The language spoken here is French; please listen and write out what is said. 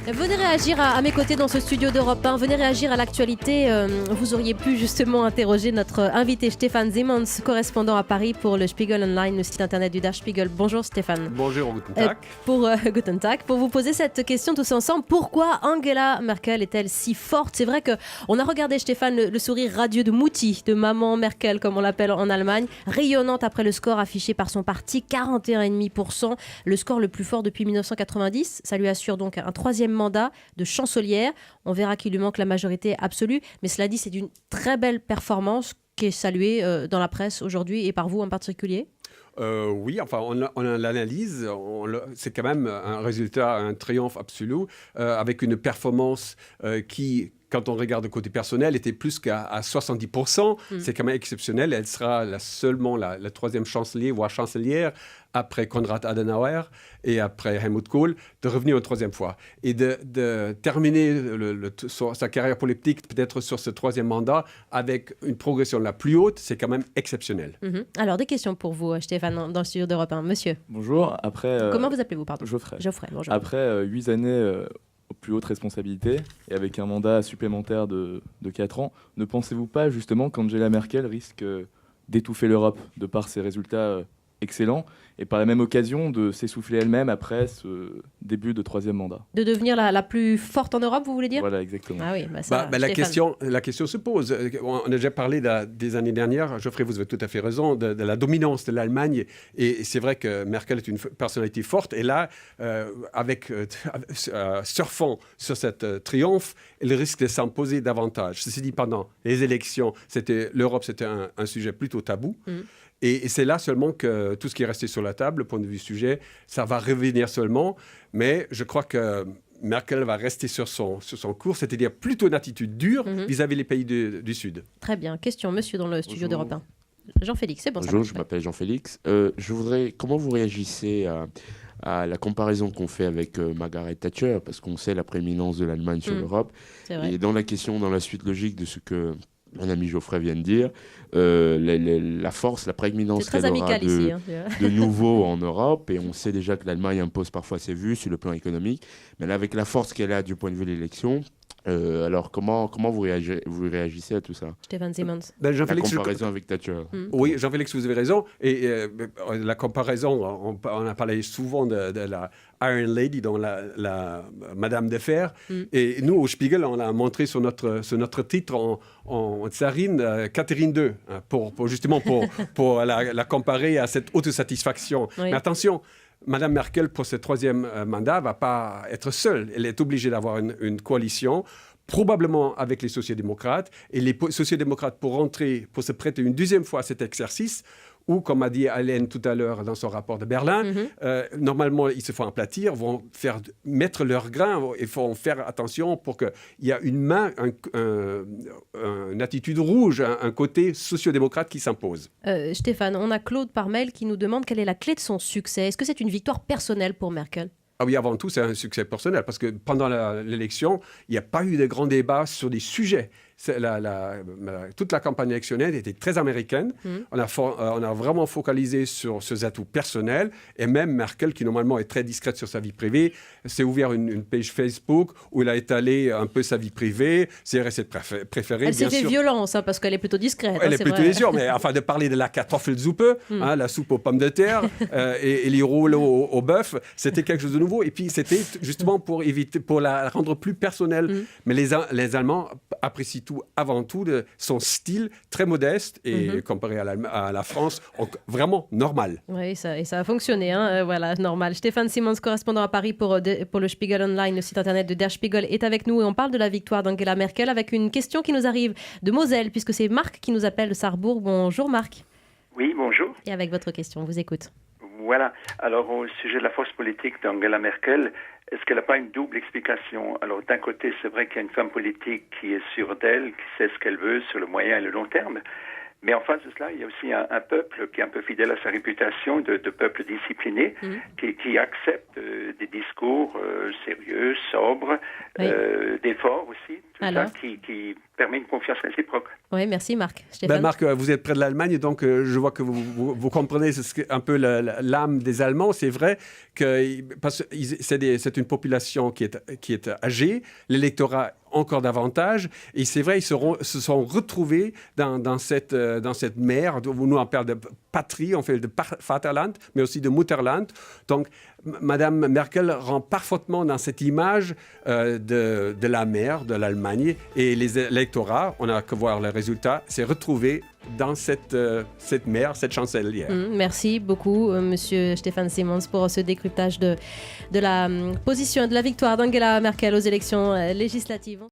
Venez réagir à mes côtés dans ce studio d'Europe 1. Venez réagir à l'actualité. Vous auriez pu justement interroger notre invité Stefan Simons, correspondant à Paris pour le Spiegel Online, le site internet du Der Spiegel. Bonjour Stéphane. Bonjour, Guten Tag. Guten Tag. Pour vous poser cette question tous ensemble, pourquoi Angela Merkel est-elle si forte? C'est vrai qu'on a regardé Stéphane le sourire radieux de Mutti, de maman Merkel comme on l'appelle en Allemagne, rayonnante après le score affiché par son parti, 41,5%, le score le plus fort depuis 1990. Ça lui assure donc un troisième mandat de chancelière. On verra qu'il lui manque la majorité absolue, mais cela dit, c'est d'une très belle performance qui est saluée dans la presse aujourd'hui et par vous en particulier. Oui, enfin, on l'analyse, c'est quand même un résultat, un triomphe absolu, avec une performance qui, quand on regarde le côté personnel, était plus qu'à 70%. C'est quand même exceptionnel. Elle sera seulement la troisième chancelier, voire chancelière, après Konrad Adenauer et après Helmut Kohl, de revenir une troisième fois. Et de terminer sa carrière politique peut-être sur ce troisième mandat avec une progression la plus haute, c'est quand même exceptionnel. Alors, des questions pour vous, Stéphane, dans le studio d'Europe 1. Monsieur. Bonjour. Comment vous appelez-vous, pardon? Geoffrey. Bonjour. Après 8 années aux plus hautes responsabilités et avec un mandat supplémentaire de 4 ans, ne pensez-vous pas justement qu'Angela Merkel risque d'étouffer l'Europe de par ses résultats excellents et par la même occasion de s'essouffler elle-même après ce début de troisième mandat? De devenir la plus forte en Europe, vous voulez dire? Voilà, exactement. Ah oui, la question se pose. On a déjà parlé des années dernières, Geoffrey, vous avez tout à fait raison, de la dominance de l'Allemagne. Et c'est vrai que Merkel est une personnalité forte. Et là, surfant sur cette triomphe, elle risque de s'imposer davantage. Ceci dit, pendant les élections, l'Europe, c'était un sujet plutôt tabou. Et c'est là seulement que tout ce qui est resté sur la table, le point de vue sujet, ça va revenir seulement. Mais je crois que Merkel va rester sur son cours, c'est-à-dire plutôt une attitude dure vis-à-vis des pays du Sud. Très bien. Question, monsieur, dans le studio d'Europe 1. Jean-Félix, c'est bon. Bonjour, je m'appelle Jean-Félix. Comment vous réagissez à la comparaison qu'on fait avec Margaret Thatcher, parce qu'on sait la prééminence de l'Allemagne sur l'Europe. Et dans la suite logique de ce que mon ami Geoffrey vient de dire, la force, la prééminence qu'elle aura de nouveau en Europe, et on sait déjà que l'Allemagne impose parfois ses vues sur le plan économique, mais là, avec la force qu'elle a du point de vue de l'élection, alors comment vous réagissez à tout ça? Stéphane Simons. La comparaison avec Thatcher. Oui, Jean-Félix, vous avez raison. Et la comparaison, on a parlé souvent de la Iron Lady, dans la Madame de Fer. Et nous, au Spiegel, on l'a montré sur notre titre en tsarine, Catherine II, justement pour la comparer à cette autosatisfaction. Oui. Mais attention, Madame Merkel, pour ce troisième mandat, ne va pas être seule. Elle est obligée d'avoir une coalition, probablement avec les sociodémocrates. Et les sociodémocrates, pour se prêter une deuxième fois à cet exercice, ou, comme a dit Alain tout à l'heure dans son rapport de Berlin, normalement, ils se font aplatir, vont mettre leur grain et vont faire attention pour qu'il y ait une attitude rouge, un côté sociodémocrate qui s'impose. Stéphane, on a Claude par mail qui nous demande quelle est la clé de son succès. Est-ce que c'est une victoire personnelle pour Merkel? Ah oui, avant tout, c'est un succès personnel, parce que pendant l'élection, il n'y a pas eu de grands débats sur des sujets. Toute la campagne électionnelle était très américaine. On a vraiment focalisé sur ses atouts personnels. Et même Merkel, qui normalement est très discrète sur sa vie privée, s'est ouvert une page Facebook où elle a étalé un peu sa vie privée, ses recettes préférées. Elle s'est fait violence, parce qu'elle est plutôt discrète. Elle est plutôt désure, mais enfin de parler de la Kartoffelsuppe, la soupe aux pommes de terre et les rouleaux au bœuf, c'était quelque chose de nouveau. Et puis c'était justement pour la rendre plus personnelle. Mais les Allemands apprécient avant tout son style très modeste et comparé à la France, vraiment normal. Oui, ça a fonctionné, voilà, normal. Stéphane Simons, correspondant à Paris pour le Spiegel Online, le site internet de Der Spiegel, est avec nous et on parle de la victoire d'Angela Merkel avec une question qui nous arrive de Moselle, puisque c'est Marc qui nous appelle de Sarrebourg. Bonjour Marc. Oui, bonjour. Et avec votre question, on vous écoute. Voilà. Alors, au sujet de la force politique d'Angela Merkel, est-ce qu'elle n'a pas une double explication? Alors, d'un côté, c'est vrai qu'il y a une femme politique qui est sûre d'elle, qui sait ce qu'elle veut sur le moyen et le long terme. Mais en face de cela, il y a aussi un peuple qui est un peu fidèle à sa réputation de peuple discipliné, qui accepte des discours sérieux, sobres, d'efforts aussi, tout ça qui permet une confiance réciproque. Oui, merci Marc. Stéphane. Marc, vous êtes près de l'Allemagne, donc je vois que vous comprenez un peu l'âme des Allemands. C'est vrai que c'est une population qui est âgée, l'électorat encore davantage, et c'est vrai, ils se sont retrouvés dans cette mer, nous on parle de patrie, on fait de Vaterland, mais aussi de Mutterland. Donc, Madame Merkel rend parfaitement dans cette image de la mer, de l'Allemagne, et les électorats, on n'a que voir les résultats, s'est retrouvé dans cette mer, cette chancelière. Merci beaucoup, Monsieur Stéphane Simons, pour ce décryptage de la position, de la victoire d'Angela Merkel aux élections législatives.